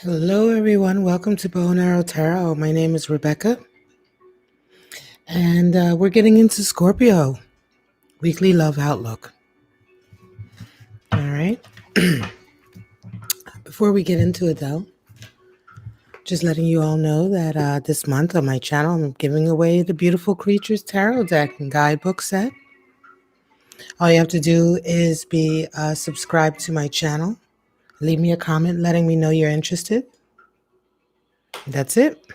Hello, everyone. Welcome to Bow and Arrow Tarot. My name is Rebecca, and we're getting into Scorpio weekly love outlook. All right. Before we get into it, though, just letting you all know that this month on my channel, I'm giving away the Beautiful Creatures Tarot deck and guidebook set. All you have to do is be subscribed to my channel. Leave me a comment letting me know you're interested. That's it.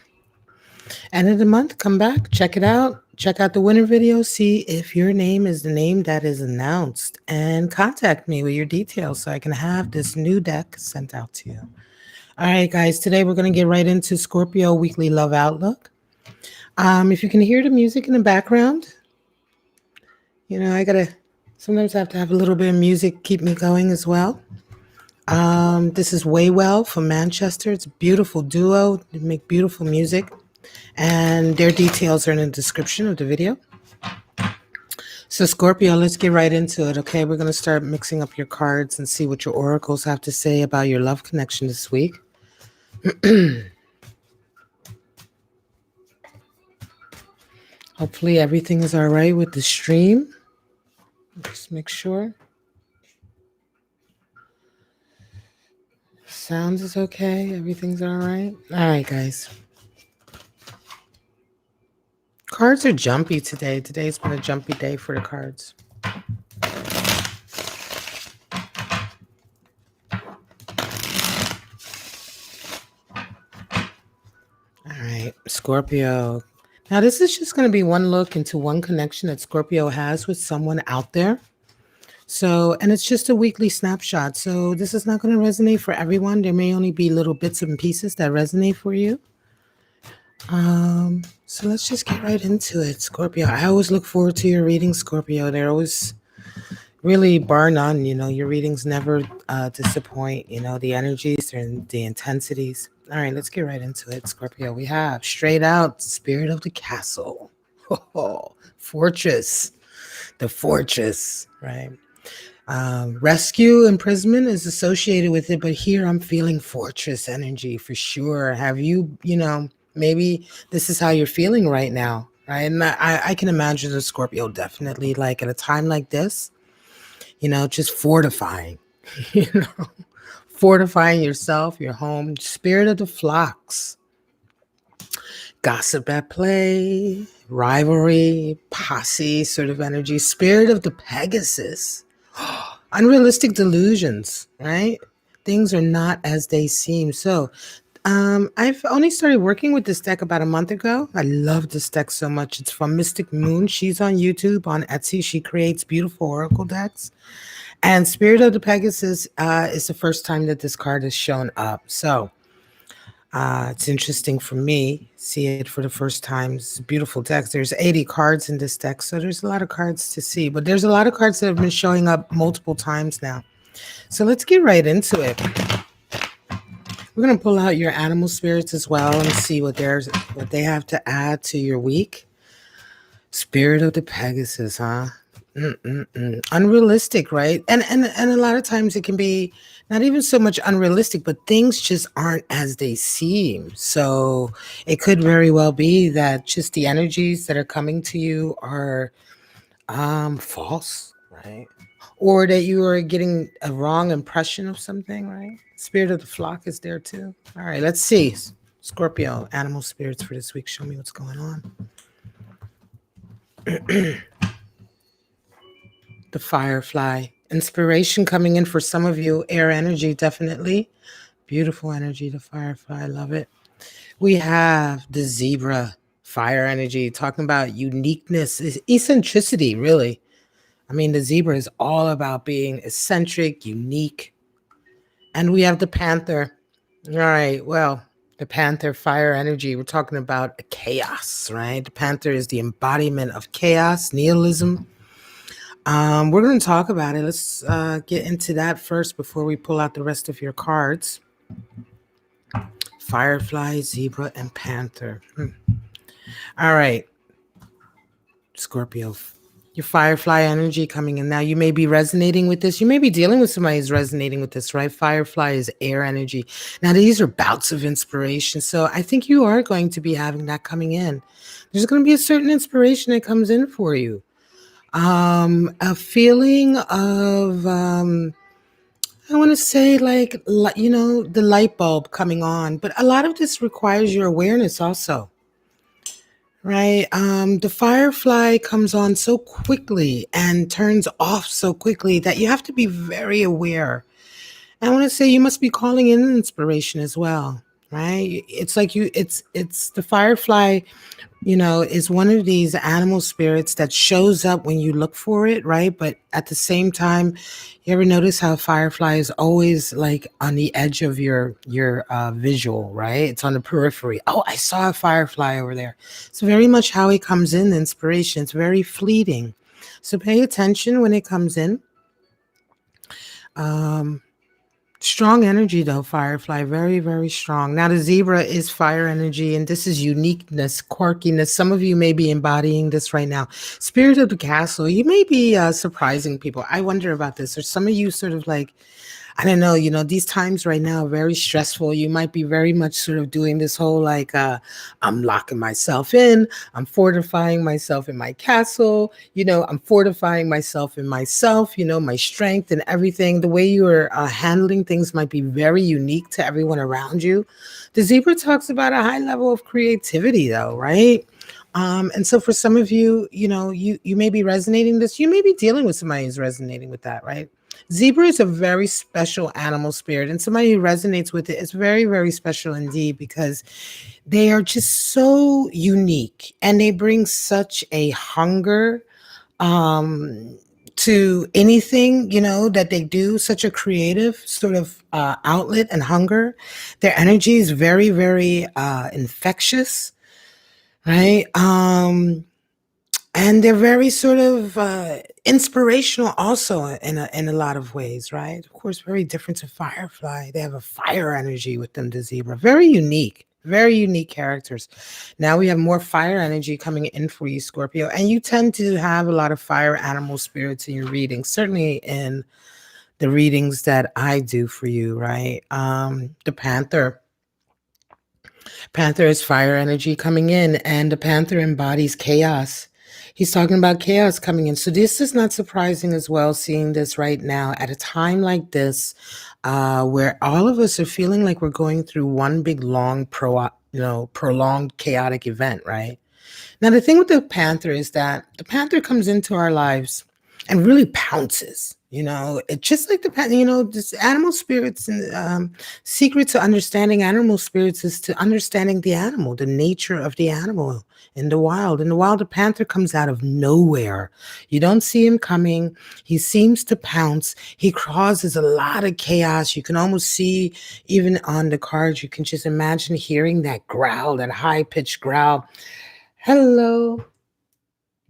End of the month, come back, check it out. Check out the winner video, see if your name is the name that is announced, and contact me with your details so I can have this new deck sent out to you. All right, guys, today we're going to get right into Scorpio Weekly Love Outlook. If you can hear the music in the background, sometimes I have to have a little bit of music keep me going as well. This is Waywell from Manchester. It's a beautiful duo. They make beautiful music. And their details are in the description of the video. So Scorpio, let's get right into it, okay? We're going to start mixing up your cards and see what your oracles have to say about your love connection this week. Hopefully everything is all right with the stream. Just make sure. Sound is okay. Everything's all right. All right, guys. Cards are jumpy today. Today's been a jumpy day for the cards. All right, Scorpio. Now, this is just going to be one look into one connection that Scorpio has with someone out there. So, and it's just a weekly snapshot. So this is not going to resonate for everyone. There may only be little bits and pieces that resonate for you. So let's just get right into it, Scorpio. I always look forward to your readings, Scorpio. They're always really bar none. Your readings never disappoint. The energies and the intensities. All right, let's get right into it, Scorpio. We have straight out Spirit of the Castle. Fortress. The fortress, right? Rescue, imprisonment is associated with it, but here I'm feeling fortress energy for sure. Have you, maybe this is how you're feeling right now, right? And I can imagine the Scorpio definitely like at a time like this, just fortifying, fortifying yourself, your home. Spirit of the flocks. Gossip at play, rivalry, posse sort of energy. Spirit of the Pegasus. Unrealistic delusions, right? Things are not as they seem. So I've only started working with this deck about a month ago. I love this deck so much. It's from Mystic Moon. She's on YouTube, on Etsy. She creates beautiful oracle decks. And Spirit of the Pegasus is the first time that this card has shown up. So it's interesting for me. See it for the first time. It's a beautiful deck. There's 80 cards in this deck, so there's a lot of cards to see. But there's a lot of cards that have been showing up multiple times now. So let's get right into it. We're gonna pull out your animal spirits as well and see what they have to add to your week. Spirit of the Pegasus, huh? Unrealistic, right? And a lot of times it can be not even so much unrealistic, but things just aren't as they seem. So it could very well be that just the energies that are coming to you are false, right? Or that you are getting a wrong impression of something, right? Spirit of the flock is there too. All right, let's see. Scorpio, animal spirits for this week. Show me what's going on. The firefly. Inspiration coming in for some of you. Air energy, definitely. Beautiful energy, the firefly. I love it. We have the zebra. Fire energy. Talking about uniqueness. Eccentricity, really. I mean, the zebra is all about being eccentric, unique. And we have the panther. All right, well, the panther, fire energy. We're talking about chaos, right? The panther is the embodiment of chaos, nihilism. We're going to talk about it. Let's get into that first before we pull out the rest of your cards. Firefly, zebra, and panther. All right, Scorpio. Your firefly energy coming in. Now, you may be resonating with this. You may be dealing with somebody who's resonating with this, right? Firefly is air energy. Now, these are bouts of inspiration. So I think you are going to be having that coming in. There's going to be a certain inspiration that comes in for you. A feeling of, I want to say like, the light bulb coming on. But a lot of this requires your awareness also. Right. The firefly comes on so quickly and turns off so quickly that you have to be very aware. I want to say you must be calling in inspiration as well, right? It's like it's the firefly, is one of these animal spirits that shows up when you look for it, right? But at the same time, you ever notice how a firefly is always like on the edge of your visual, right? It's on the periphery. Oh, I saw a firefly over there. It's very much how it comes in, the inspiration. It's very fleeting. So pay attention when it comes in. Um, Strong energy though, Firefly. Very, very strong. Now the zebra is fire energy, and this is uniqueness, quirkiness. Some of you may be embodying this right now. Spirit of the castle. You may be surprising people. I wonder about this. Or some of you sort of like, I don't know, these times right now are very stressful. You might be very much sort of doing this whole like, I'm locking myself in, I'm fortifying myself in my castle, I'm fortifying myself in myself, my strength and everything. The way you are handling things might be very unique to everyone around you. The zebra talks about a high level of creativity though, right? And so for some of you, you may be resonating this, you may be dealing with somebody who's resonating with that, right? Zebra is a very special animal spirit, and somebody who resonates with it is very, very special indeed because they are just so unique and they bring such a hunger to anything, that they do, such a creative sort of outlet and hunger. Their energy is very, very infectious, right? And they're very sort of inspirational also in a lot of ways, right? Of course, very different to Firefly. They have a fire energy with them, the zebra. Very unique characters. Now we have more fire energy coming in for you, Scorpio. And you tend to have a lot of fire animal spirits in your readings, certainly in the readings that I do for you, right? The Panther. Panther is fire energy coming in, and the Panther embodies chaos. He's talking about chaos coming in. So this is not surprising as well, seeing this right now at a time like this, where all of us are feeling like we're going through one big long prolonged chaotic event, right? Now the thing with the Panther is that the Panther comes into our lives and really pounces. It's just like this animal spirits, and secret to understanding animal spirits is to understanding the animal, the nature of the animal in the wild. In the wild, the panther comes out of nowhere. You don't see him coming. He seems to pounce. He causes a lot of chaos. You can almost see, even on the cards, you can just imagine hearing that growl, that high-pitched growl. Hello,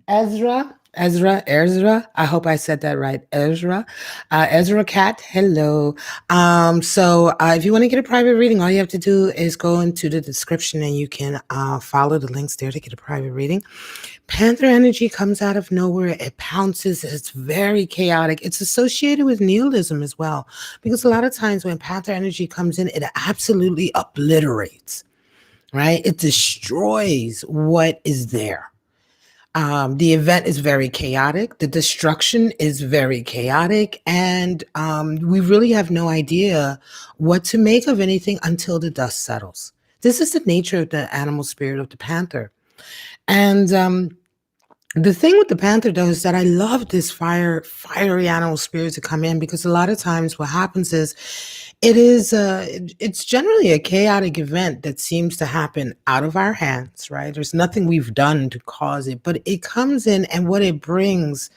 Ezra. I hope I said that right. Ezra Cat. Hello. So if you want to get a private reading, all you have to do is go into the description and you can follow the links there to get a private reading. Panther energy comes out of nowhere. It pounces. It's very chaotic. It's associated with nihilism as well, because a lot of times when Panther energy comes in, it absolutely obliterates, right? It destroys what is there. The event is very chaotic. The destruction is very chaotic. And we really have no idea what to make of anything until the dust settles. This is the nature of the animal spirit of the panther. And the thing with the panther, though, is that I love this fiery animal spirit to come in, because a lot of times what happens is it's generally a chaotic event that seems to happen out of our hands, right? There's nothing we've done to cause it, but it comes in, and what it brings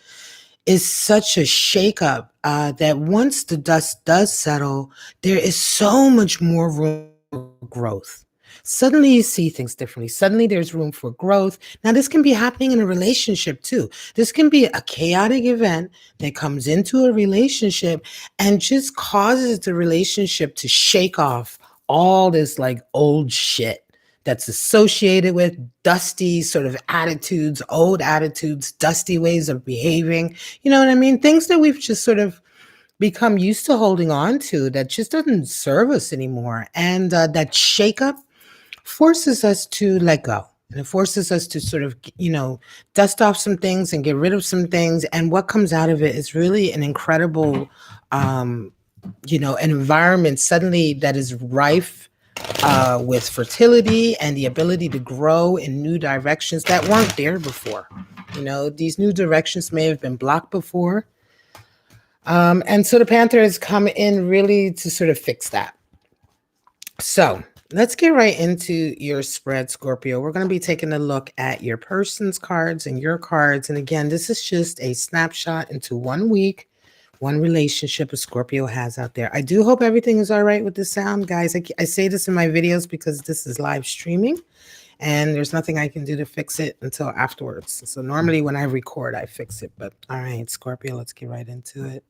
is such a shakeup that once the dust does settle, there is so much more room for growth. Suddenly you see things differently. Suddenly there's room for growth. Now, this can be happening in a relationship too. This can be a chaotic event that comes into a relationship and just causes the relationship to shake off all this like old shit that's associated with dusty sort of attitudes, old attitudes, dusty ways of behaving. You know what I mean? Things that we've just sort of become used to holding on to that just doesn't serve us anymore. And that shakeup forces us to let go. And it forces us to sort of, dust off some things and get rid of some things. And what comes out of it is really an incredible, an environment suddenly that is rife with fertility and the ability to grow in new directions that weren't there before. These new directions may have been blocked before. And so the Panther has come in really to sort of fix that. So let's get right into your spread, Scorpio. We're going to be taking a look at your person's cards and your cards. And again, this is just a snapshot into 1 week, one relationship a Scorpio has out there. I do hope everything is all right with the sound, guys. I say this in my videos because this is live streaming and there's nothing I can do to fix it until afterwards. So normally when I record, I fix it. But all right, Scorpio, let's get right into it.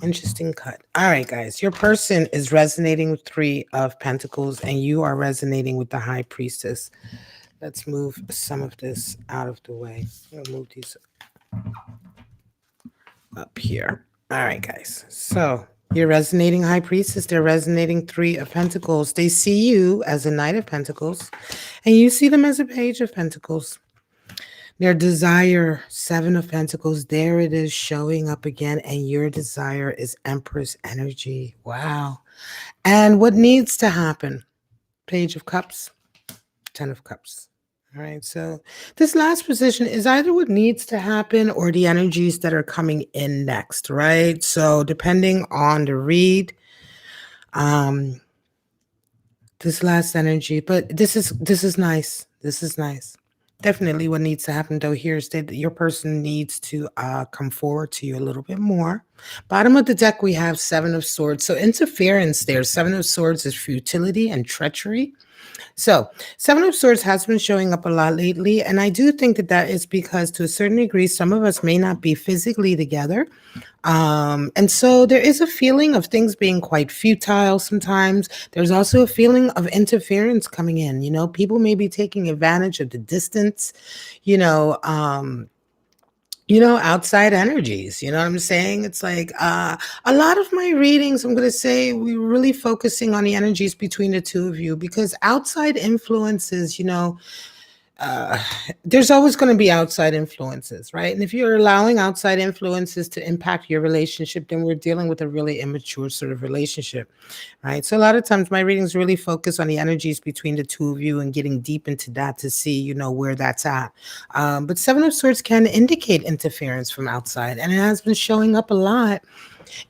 Interesting cut. All right, guys, your person is resonating with 3 of Pentacles and you are resonating with the High Priestess. Let's move some of this out of the way. We'll move these up here. All right, guys. So you're resonating High Priestess. They're resonating 3 of Pentacles. They see you as a Knight of Pentacles and you see them as a Page of Pentacles. Their desire, 7 of Pentacles, there it is showing up again. And your desire is Empress energy. Wow. And what needs to happen? Page of Cups, 10 of Cups. All right. So this last position is either what needs to happen or the energies that are coming in next, right? So depending on the read, this last energy, but this is nice. This is nice. Definitely what needs to happen, though, here is that your person needs to come forward to you a little bit more. Bottom of the deck, we have 7 of Swords. So interference there. 7 of Swords is futility and treachery. So 7 of Swords has been showing up a lot lately. And I do think that is because to a certain degree, some of us may not be physically together. And so there is a feeling of things being quite futile sometimes. There's also a feeling of interference coming in. People may be taking advantage of the distance, outside energies. You know what I'm saying? It's like a lot of my readings, I'm going to say we're really focusing on the energies between the 2 of you because outside influences, there's always going to be outside influences, right? And if you're allowing outside influences to impact your relationship, then we're dealing with a really immature sort of relationship, right? So a lot of times my readings really focus on the energies between the 2 of you and getting deep into that to see, where that's at. But 7 of Swords can indicate interference from outside, and it has been showing up a lot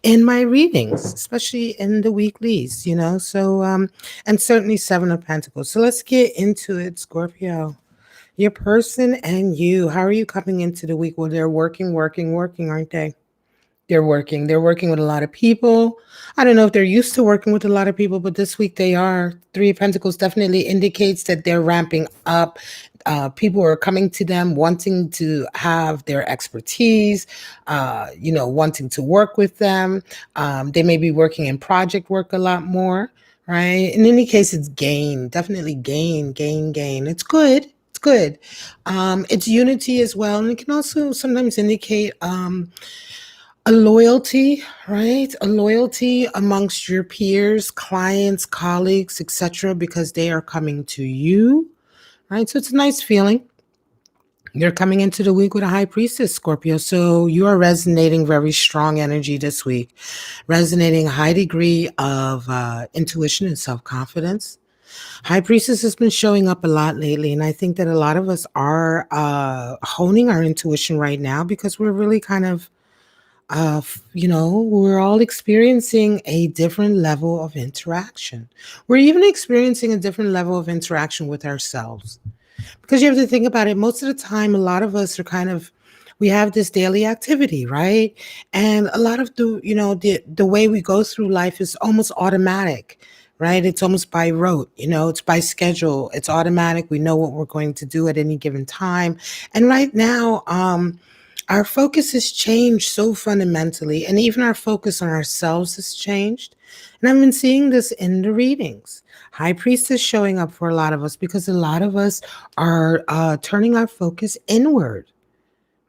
in my readings, especially in the weeklies, so, and certainly 7 of Pentacles. So let's get into it, Scorpio. Your person and you, how are you coming into the week? Well, they're working, aren't they? They're working with a lot of people. I don't know if they're used to working with a lot of people, but this week they are. 3 of Pentacles definitely indicates that they're ramping up. People are coming to them wanting to have their expertise, wanting to work with them. They may be working in project work a lot more, right? In any case, it's gain, definitely gain. It's good. Good. It's unity as well. And it can also sometimes indicate a loyalty, right? A loyalty amongst your peers, clients, colleagues, etc., because they are coming to you, right? So it's a nice feeling. You're coming into the week with a High Priestess, Scorpio. So you are resonating very strong energy this week, resonating a high degree of intuition and self-confidence. High Priestess has been showing up a lot lately, and I think that a lot of us are honing our intuition right now because we're really kind of, we're all experiencing a different level of interaction. We're even experiencing a different level of interaction with ourselves. Because you have to think about it, most of the time, a lot of us are we have this daily activity, right? And a lot of the way we go through life is almost automatic. Right? It's almost by rote, it's by schedule. It's automatic. We know what we're going to do at any given time. And right now, our focus has changed so fundamentally, and even our focus on ourselves has changed. And I've been seeing this in the readings. High Priestess showing up for a lot of us because a lot of us are turning our focus inward,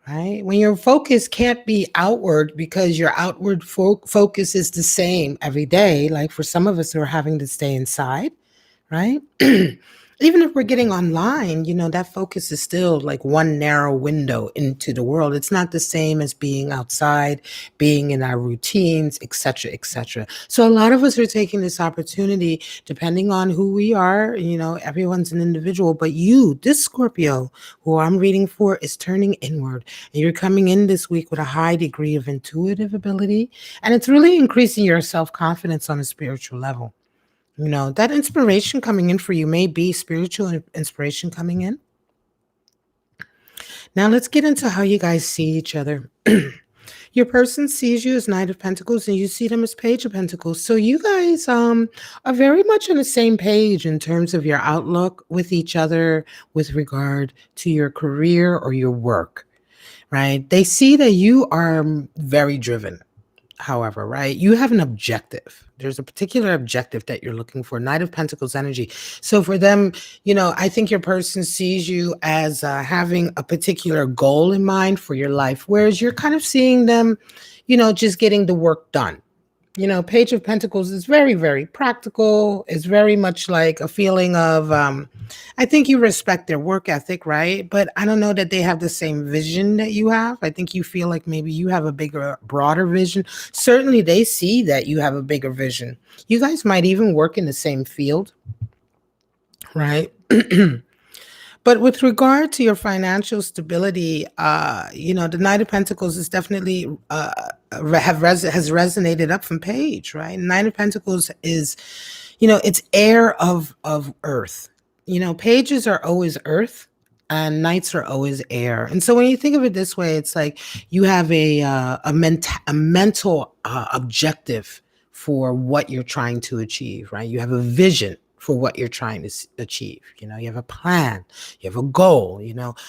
right? When your focus can't be outward because your outward focus is the same every day, like for some of us who are having to stay inside, right? Even if we're getting online, that focus is still like one narrow window into the world. It's not the same as being outside, being in our routines, etc., etc. So a lot of us are taking this opportunity, depending on who we are. Everyone's an individual, but you, this Scorpio, who I'm reading for, is turning inward, and you're coming in this week with a high degree of intuitive ability, and it's really increasing your self-confidence on a spiritual level. That inspiration coming in for you may be spiritual inspiration coming in. Now let's get into how you guys see each other. Your person sees you as Knight of Pentacles and you see them as Page of Pentacles. So you guys are very much on the same page in terms of your outlook with each other with regard to your career or your work, right? They see that you are very driven. However, right, you have an objective. There's a particular objective that you're looking for. Knight of Pentacles energy. So for them, I think your person sees you as having a particular goal in mind for your life, whereas you're kind of seeing them, just getting the work done. Page of Pentacles is very, very practical. It's very much like a feeling of, I think you respect their work ethic, right? But I don't know that they have the same vision that you have. I think you feel like maybe you have a bigger, broader vision. Certainly they see that you have a bigger vision. You guys might even work in the same field, right? But with regard to your financial stability, the Knight of Pentacles is definitely has resonated up from Page, right? Knight of Pentacles is, it's air of earth. Pages are always earth and knights are always air. And so when you think of it this way, it's like you have a mental objective for what you're trying to achieve, right? You have a vision for what you're trying to achieve. You have a plan, you have a goal,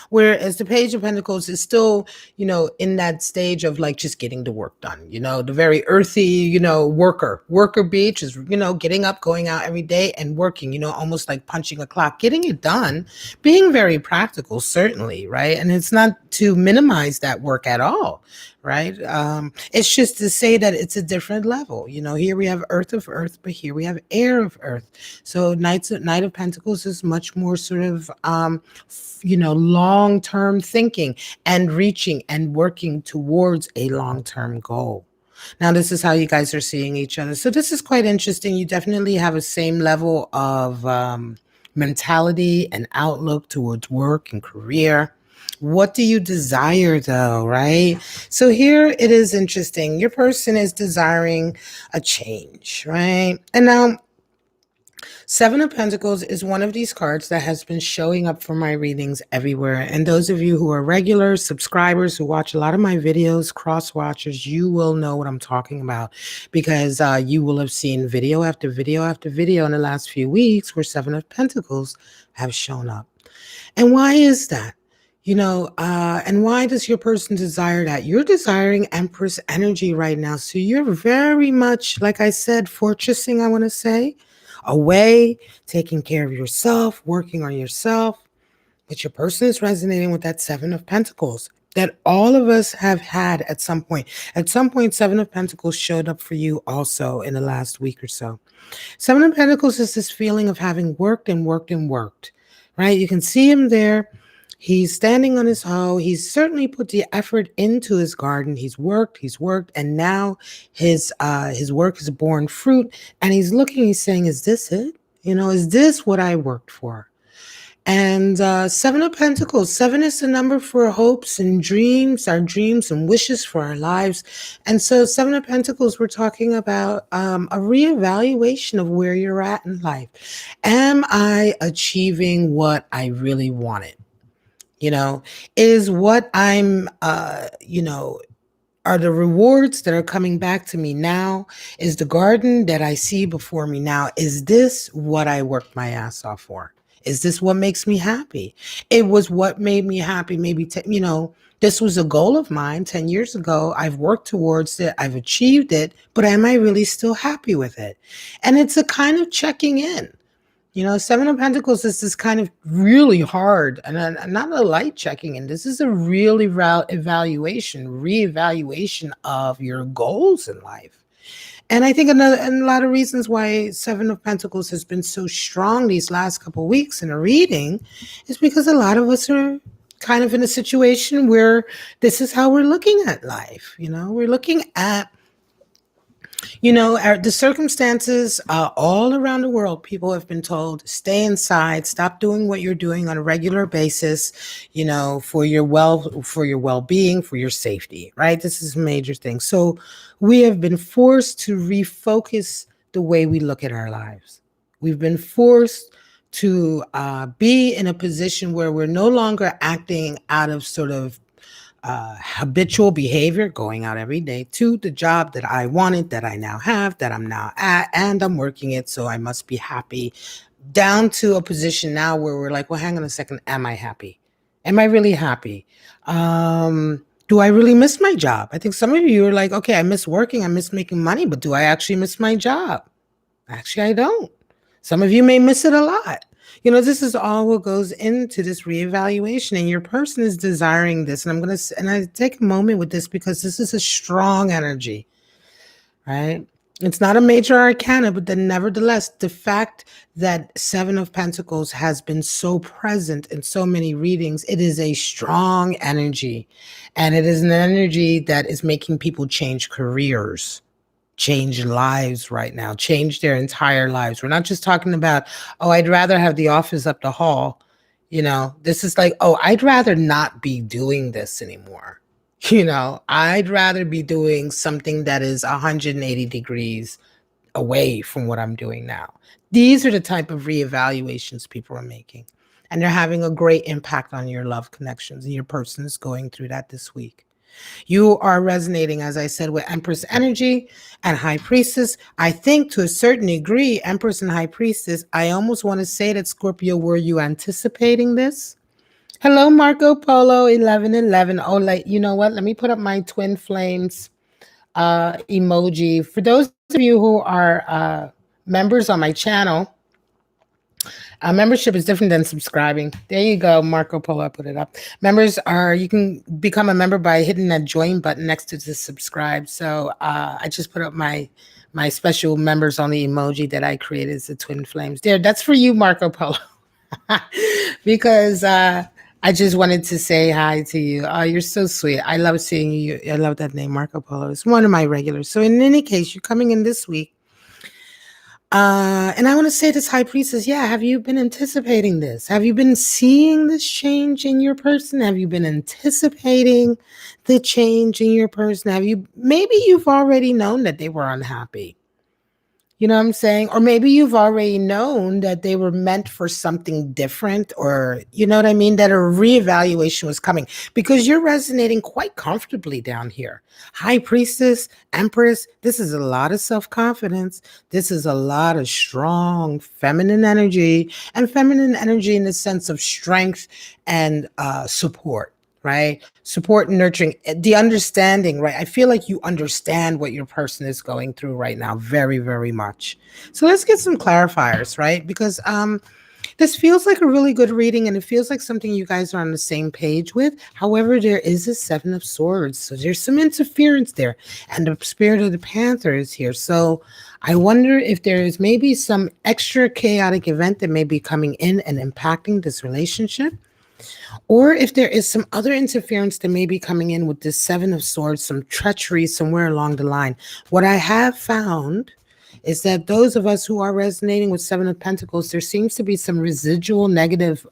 whereas the Page of Pentacles is still, in that stage of like just getting the work done, the very earthy, worker beach is, getting up, going out every day and working, almost like punching a clock, getting it done, being very practical, certainly, right? And it's not to minimize that work at all, right? It's just to say that it's a different level. Here we have earth of earth, but here we have air of earth. So Knight of Pentacles is much more sort of, long-term thinking and reaching and working towards a long-term goal. Now, this is how you guys are seeing each other. So this is quite interesting. You definitely have a same level of mentality and outlook towards work and career. What do you desire though, right? So here it is interesting. Your person is desiring a change, right? And now Seven of Pentacles is one of these cards that has been showing up for my readings everywhere. And those of you who are regular subscribers who watch a lot of my videos, cross watchers, you will know what I'm talking about because you will have seen video after video after video in the last few weeks where Seven of Pentacles have shown up. And why is that? And why does your person desire that? You're desiring Empress energy right now. So you're very much, like I said, fortressing, I want to say, away, taking care of yourself, working on yourself. But your person is resonating with that Seven of Pentacles that all of us have had at some point. At some point, Seven of Pentacles showed up for you also in the last week or so. Seven of Pentacles is this feeling of having worked and worked and worked, right? You can see him there. He's standing on his hoe. He's certainly put the effort into his garden. He's worked, and now his work has borne fruit. And he's looking, he's saying, is this it? Is this what I worked for? And Seven of Pentacles, 7 is the number for hopes and dreams, our dreams and wishes for our lives. And so Seven of Pentacles, we're talking about a reevaluation of where you're at in life. Am I achieving what I really wanted? Is what I'm, are the rewards that are coming back to me now? Is the garden that I see before me now, is this what I worked my ass off for? Is this what makes me happy? It was what made me happy maybe, This was a goal of mine 10 years ago. I've worked towards it. I've achieved it, but am I really still happy with it? And it's a kind of checking in. Seven of Pentacles is this kind of really hard and not a light checking in. This is a real reevaluation of your goals in life. And I think and a lot of reasons why Seven of Pentacles has been so strong these last couple of weeks in a reading is because a lot of us are kind of in a situation where this is how we're looking at life. We're looking at the circumstances all around the world. People have been told, stay inside, stop doing what you're doing on a regular basis, for your well-being, for your safety, right? This is a major thing. So we have been forced to refocus the way we look at our lives. We've been forced to be in a position where we're no longer acting out of sort of habitual behavior, going out every day to the job that I wanted, that I now have, that I'm now at, and I'm working it, so I must be happy, down to a position now where we're like, well, hang on a second, am I happy? Am I really happy? Do I really miss my job? I think some of you are like, okay, I miss working, I miss making money, but do I actually miss my job? Actually, I don't. Some of you may miss it a lot. This is all what goes into this reevaluation, and your person is desiring this. And I take a moment with this because this is a strong energy, right? It's not a major arcana, but then nevertheless, the fact that Seven of Pentacles has been so present in so many readings, it is a strong energy, and it is an energy that is making people change careers, change lives right now, change their entire lives. We're not just talking about, oh, I'd rather have the office up the hall. This is like, oh, I'd rather not be doing this anymore. I'd rather be doing something that is 180 degrees away from what I'm doing now. These are the type of reevaluations people are making, and they're having a great impact on your love connections, and your person is going through that this week. You are resonating, as I said, with Empress energy and High Priestess. I think to a certain degree, Empress and High Priestess, I almost want to say that, Scorpio, were you anticipating this? Hello, Marco Polo 1111. Oh, you know what? Let me put up my twin flames emoji. For those of you who are members on my channel, membership is different than subscribing. There you go, Marco Polo, I put it up. You can become a member by hitting that join button next to the subscribe. So I just put up my special members only emoji that I created as the twin flames. There, that's for you, Marco Polo. Because I just wanted to say hi to you. Oh, you're so sweet. I love seeing you. I love that name, Marco Polo. It's one of my regulars. So in any case, you're coming in this week. And I want to say this, High Priestess, have you been anticipating this? Have you been seeing this change in your person? Have you been anticipating the change in your person? Maybe you've already known that they were unhappy. You know what I'm saying? Or maybe you've already known that they were meant for something different, or, you know what I mean, that a reevaluation was coming, because you're resonating quite comfortably down here. High Priestess, Empress, this is a lot of self-confidence. This is a lot of strong feminine energy, and feminine energy in the sense of strength and support. Right? Support and nurturing, the understanding, right? I feel like you understand what your person is going through right now very, very much. So let's get some clarifiers, right? Because this feels like a really good reading, and it feels like something you guys are on the same page with. However, there is a Seven of Swords, so there's some interference there, and the Spirit of the Panther is here. So I wonder if there is maybe some extra chaotic event that may be coming in and impacting this relationship, or if there is some other interference that may be coming in with this Seven of Swords, some treachery somewhere along the line. What I have found is that those of us who are resonating with Seven of Pentacles, there seems to be some residual negative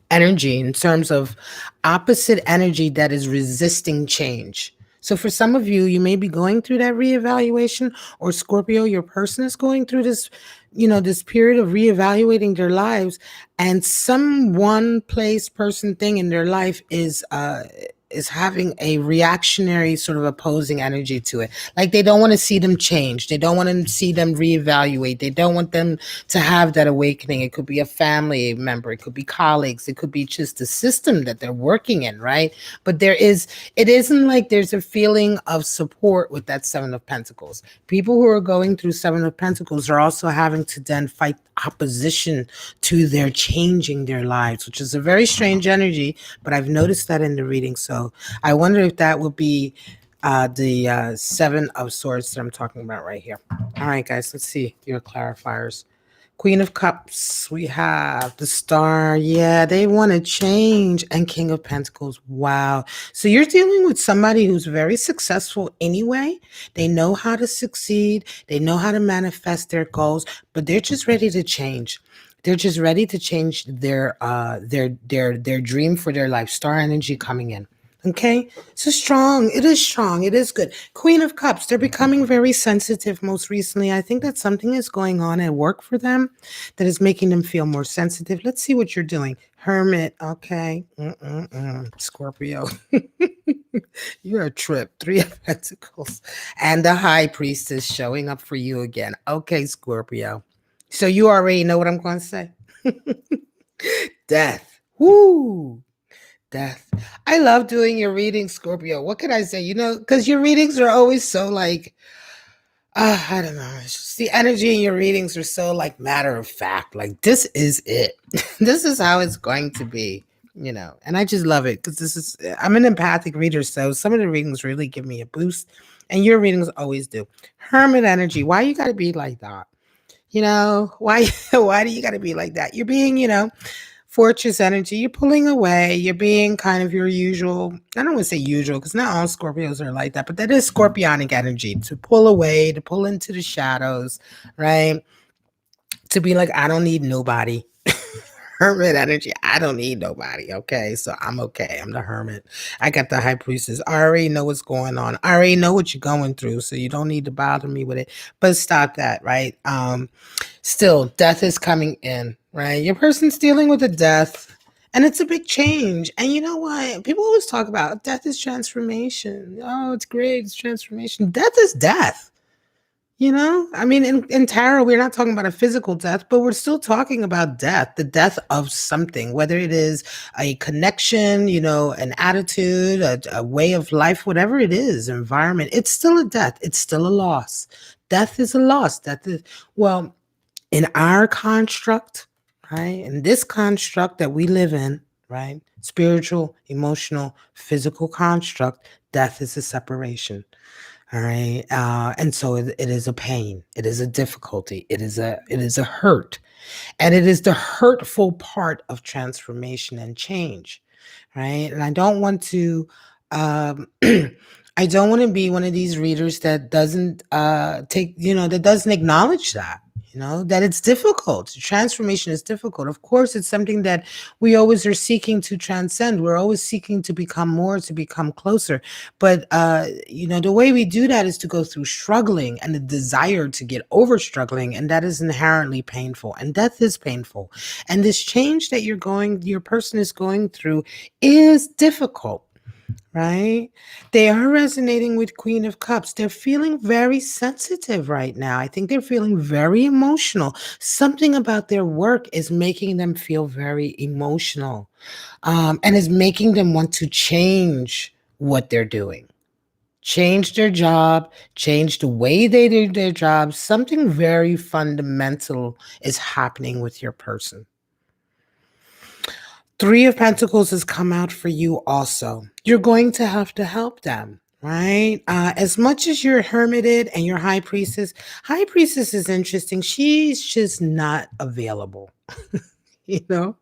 energy in terms of opposite energy that is resisting change. So for some of you, you may be going through that reevaluation, or Scorpio, your person is going through this, this period of reevaluating their lives, and some one place, person, thing in their life is is having a reactionary sort of opposing energy to it. Like they don't want to see them change. They don't want to see them reevaluate. They don't want them to have that awakening. It could be a family member. It could be colleagues. It could be just the system that they're working in, right? But it isn't like there's a feeling of support with that Seven of Pentacles. People who are going through Seven of Pentacles are also having to then fight opposition to their changing their lives, which is a very strange energy, but I've noticed that in the reading. So I wonder if that would be the Seven of Swords that I'm talking about right here. All right, guys, let's see your clarifiers. Queen of Cups, we have the Star. Yeah, they want to change. And King of Pentacles. Wow. So you're dealing with somebody who's very successful anyway. They know how to succeed. They know how to manifest their goals, but they're just ready to change. They're just ready to change their dream for their life. Star energy coming in. Okay, so strong. It is strong. It is good. Queen of Cups. They're becoming very sensitive most recently. I think that something is going on at work for them that is making them feel more sensitive. Let's see what you're doing. Hermit. Okay. Scorpio. You're a trip. Three of Pentacles. And the High Priestess showing up for you again. Okay, Scorpio. So you already know what I'm going to say. Death. Woo. Death. I love doing your readings, Scorpio. What can I say? You know, because your readings are always so like, I don't know. It's just the energy in your readings are so like matter of fact. Like, this is it. This is how it's going to be, you know. And I just love it because I'm an empathic reader. So some of the readings really give me a boost. And your readings always do. Hermit energy. Why you got to be like that? You know, why do you got to be like that? You're being, you know, Fortress energy, you're pulling away. You're being kind of your usual, I don't want to say usual because not all Scorpios are like that, but that is Scorpionic energy to pull away, to pull into the shadows, right? To be like, I don't need nobody. Hermit energy. I don't need nobody. Okay. So I'm okay. I'm the hermit. I got the High Priestess. I already know what's going on. I already know what you're going through. So you don't need to bother me with it. But stop that, right? Still, death is coming in, right? Your person's dealing with a death. And it's a big change. And you know what? People always talk about death is transformation. Oh, it's great. It's transformation. Death is death. You know, I mean, in tarot, we're not talking about a physical death, but we're still talking about death, the death of something, whether it is a connection, you know, an attitude, a way of life, whatever it is, environment, it's still a death. It's still a loss. Death is a loss. Death is, well, in our construct, right, in this construct that we live in, right, spiritual, emotional, physical construct, death is a separation. All right. And so it is a pain. It is a difficulty. It is a hurt. And it is the hurtful part of transformation and change. Right. And I don't want to I don't want to be one of these readers that doesn't that doesn't acknowledge that. You know, that it's difficult. Transformation is difficult. Of course, it's something that we always are seeking to transcend. We're always seeking to become more, to become closer. But, the way we do that is to go through struggling and the desire to get over struggling. And that is inherently painful. And death is painful. And this change that your person is going through is difficult. Right? They are resonating with Queen of Cups. They're feeling very sensitive right now. I think they're feeling very emotional. Something about their work is making them feel very emotional, and is making them want to change what they're doing. Change their job, change the way they do their job. Something very fundamental is happening with your person. Three of Pentacles has come out for you also. You're going to have to help them, right? As much as you're hermited and you're High Priestess is interesting. She's just not available, you know?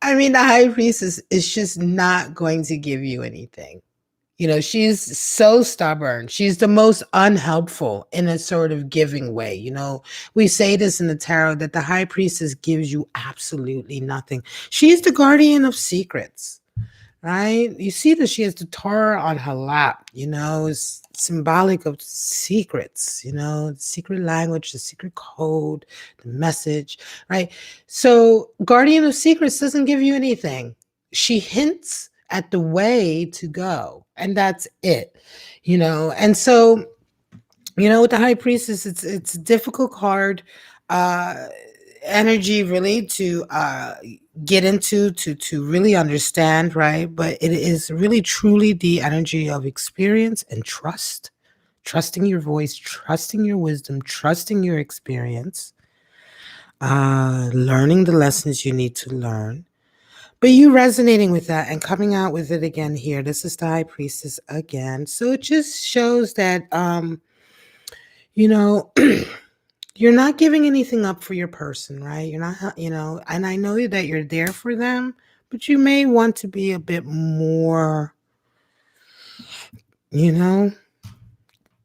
I mean, the High Priestess is just not going to give you anything. You know, she's so stubborn. She's the most unhelpful in a sort of giving way. You know, we say this in the tarot that the High Priestess gives you absolutely nothing. She's the guardian of secrets, right? You see that she has the Torah on her lap, you know, it's symbolic of secrets, you know, the secret language, the secret code, the message, right? So, guardian of secrets doesn't give you anything. She hints at the way to go. And that's it. And so, with the high priestess, it's a difficult card, uh energy really to get into, to really understand, right? But it is really truly the energy of experience and trust, trusting your voice, trusting your wisdom, trusting your experience, learning the lessons you need to learn. But you resonating with that and coming out with it again here. This is the high priestess again. So it just shows that you know you're not giving anything up for your person, right? You're not, and I know that you're there for them, but you may want to be a bit more, you know,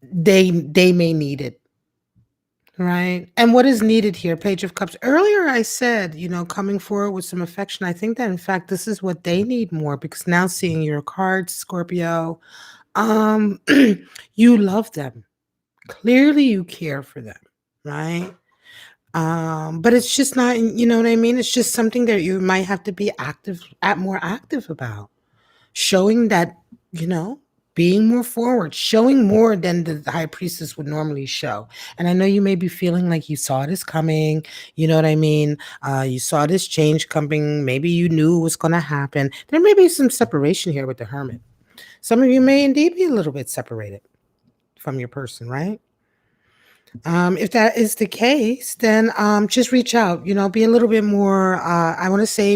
they may need it, right? And what is needed here, Page of Cups. Earlier I said, coming forward with some affection. I think that in fact this is what they need more, because now seeing your cards, Scorpio, um you love them. Clearly you care for them, right? But it's just not, you know what I mean? It's just something that you might have to be more active about. Showing that, you know, being more forward, showing more than the high priestess would normally show. And I know you may be feeling like you saw this coming, you know what I mean? You saw this change coming. Maybe you knew it was going to happen. There may be some separation here with the hermit. Some of you may indeed be a little bit separated from your person, right? If that is the case, then just reach out, be a little bit more, I want to say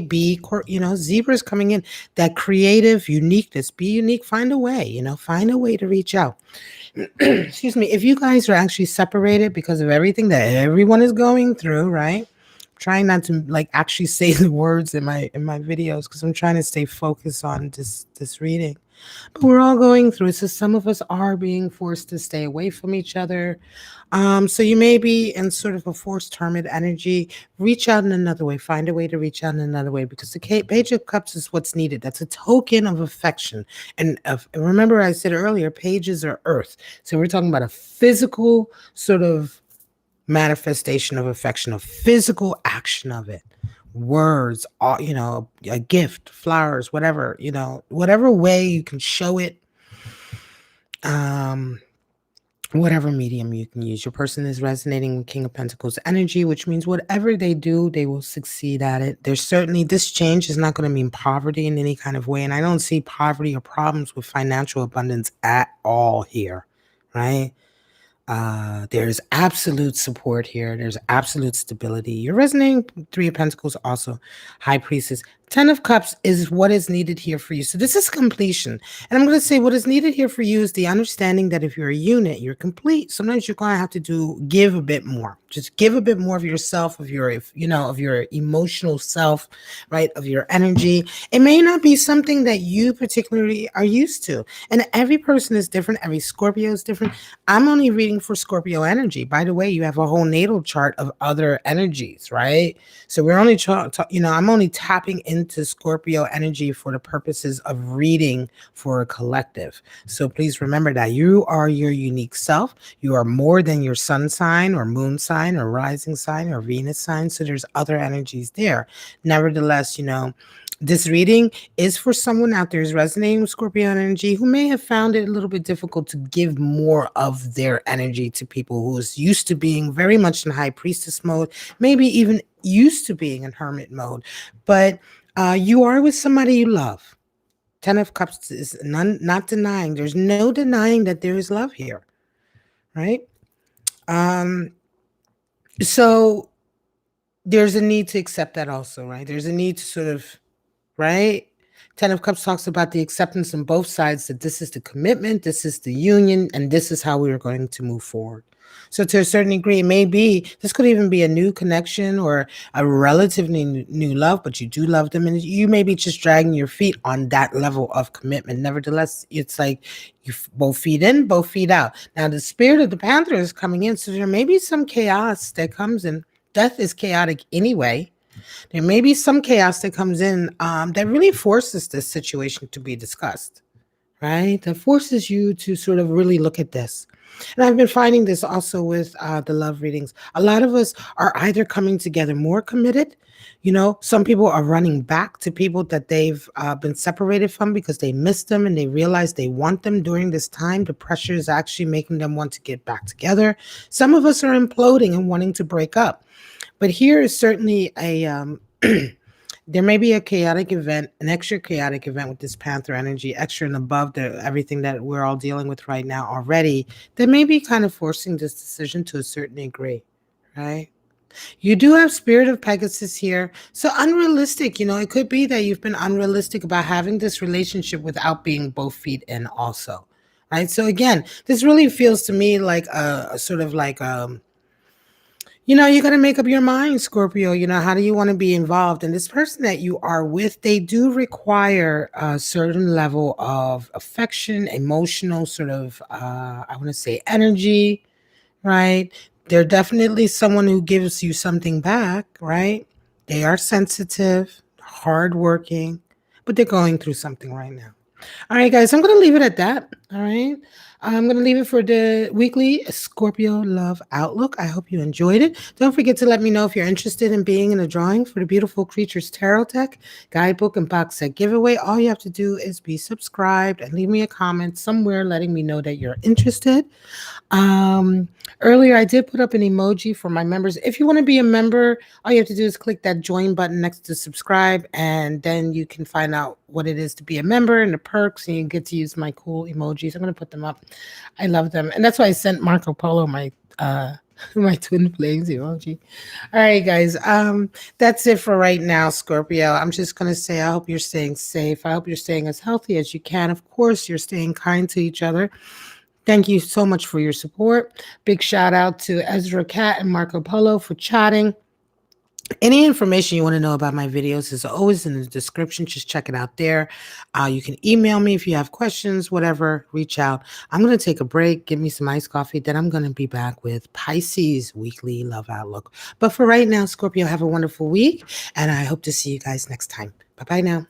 Zebra's coming in, that creative uniqueness, be unique, find a way, find a way to reach out. Excuse me. If you guys are actually separated because of everything that everyone is going through, right? Trying not to like actually say the words in my videos, because I'm trying to stay focused on this reading. But we're all going through it. So some of us are being forced to stay away from each other. So you may be in sort of a forced hermit energy. Reach out in another way. Find a way to reach out in another way, because the Page of Cups is what's needed. That's a token of affection. And remember I said earlier, pages are earth. So we're talking about a physical sort of manifestation of affection, a physical action of it. Words, a gift, flowers, whatever, whatever way you can show it, whatever medium you can use. Your person is resonating with King of Pentacles energy, which means whatever they do, they will succeed at it. There's certainly, this change is not going to mean poverty in any kind of way. And I don't see poverty or problems with financial abundance at all here, right? There's absolute support here. There's absolute stability. You're resonating Three of Pentacles also. High Priestess. 10 of Cups is what is needed here for you. So this is completion. And I'm going to say what is needed here for you is the understanding that if you're a unit, you're complete. Sometimes you're going to have to give a bit more. Just give a bit more of yourself, of your emotional self, right? Of your energy. It may not be something that you particularly are used to. And every person is different. Every Scorpio is different. I'm only reading for Scorpio energy. By the way, you have a whole natal chart of other energies, right? So we're only I'm only tapping into Scorpio energy for the purposes of reading for a collective. So please remember that you are your unique self. You are more than your sun sign or moon sign or rising sign or Venus sign. So there's other energies there. Nevertheless, this reading is for someone out there who's resonating with Scorpio energy, who may have found it a little bit difficult to give more of their energy to people, who is used to being very much in high priestess mode, maybe even used to being in hermit mode. But you are with somebody you love. 10 of Cups is not denying. There's no denying that there is love here, right? So there's a need to accept that also, right? There's a need to sort of, right? 10 of Cups talks about the acceptance on both sides, that this is the commitment, this is the union, and this is how we are going to move forward. So to a certain degree, this could even be a new connection or a relatively new love, but you do love them, and you may be just dragging your feet on that level of commitment. Nevertheless, it's like you both feet in, both feet out. Now, the spirit of the Panther is coming in, so there may be some chaos that comes in. Death is chaotic anyway. There may be some chaos that comes in that really forces this situation to be discussed, right? That forces you to sort of really look at this. And I've been finding this also with the love readings. A lot of us are either coming together more committed. You know, some people are running back to people that they've been separated from because they missed them and they realize they want them during this time. The pressure is actually making them want to get back together. Some of us are imploding and wanting to break up. But here is certainly a there may be a chaotic event, an extra chaotic event with this Panther energy, extra and above everything that we're all dealing with right now already, that may be kind of forcing this decision to a certain degree, right? You do have Spirit of Pegasus here. So unrealistic, you know, it could be that you've been unrealistic about having this relationship without being both feet in also, right? So again, this really feels to me like a sort of like you know, you got to make up your mind, Scorpio. You know, how do you want to be involved? And this person that you are with, they do require a certain level of affection, emotional sort of, I want to say energy, right? They're definitely someone who gives you something back, right? They are sensitive, hardworking, but they're going through something right now. All right, guys, I'm going to leave it at that. All right. I'm going to leave it for the weekly Scorpio Love Outlook. I hope you enjoyed it. Don't forget to let me know if you're interested in being in a drawing for the Beautiful Creatures Tarot Deck Guidebook and Box Set giveaway. All you have to do is be subscribed and leave me a comment somewhere letting me know that you're interested. Earlier I did put up an emoji for my members. If you want to be a member, all you have to do is click that join button next to subscribe, and then you can find out what it is to be a member and the perks, and you get to use my cool emojis. I'm going to put them up. I love them. And that's why I sent Marco Polo my my twin flames emoji. All right, guys. That's it for right now, Scorpio. I'm just going to say I hope you're staying safe. I hope you're staying as healthy as you can. Of course, you're staying kind to each other. Thank you so much for your support. Big shout out to Ezra Cat and Marco Polo for chatting. Any information you want to know about my videos is always in the description. Just check it out there. You can email me if you have questions, whatever, reach out. I'm going to take a break, give me some iced coffee. Then I'm going to be back with Pisces Weekly Love Outlook. But for right now, Scorpio, have a wonderful week, and I hope to see you guys next time. Bye-bye now.